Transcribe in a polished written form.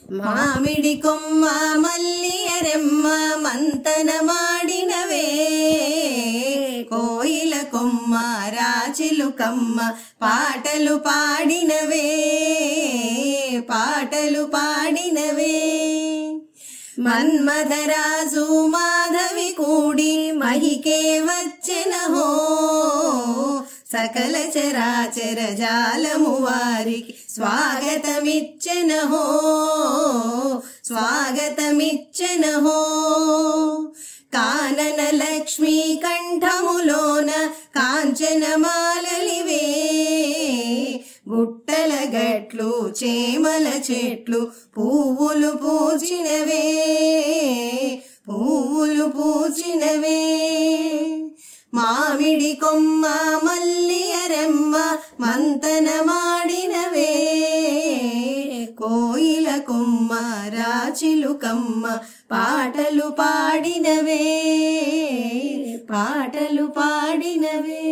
మామిడి కొమ్మ మల్లియ రెమ్మ మంతన మాడినవే, కోయిల కొమ్మ రాచిలుకమ్మ పాటలు పాడినవే, పాటలు పాడినవే. మన్మథరాజు మాధవి కూడి మహికే వచ్చెనహో, సకల చరాచర జాలము వారికి స్వాగతమిచ్చెనహో, స్వాగతమిచ్చెనహో. కానన లక్ష్మీ కంఠములోన కాంచనమాలలివే, గుట్టల గట్లు చేమల చెట్లు పువ్వులు పూచినవే, పువ్వులు పూచినవే. మామిడి కొమ్మ మల్లియ రెమ్మ మంతన మాడినవే, కోయిల కొమ్మ రాచిలుకమ్మ పాటలు పాడినవే, పాటలు పాడినవే.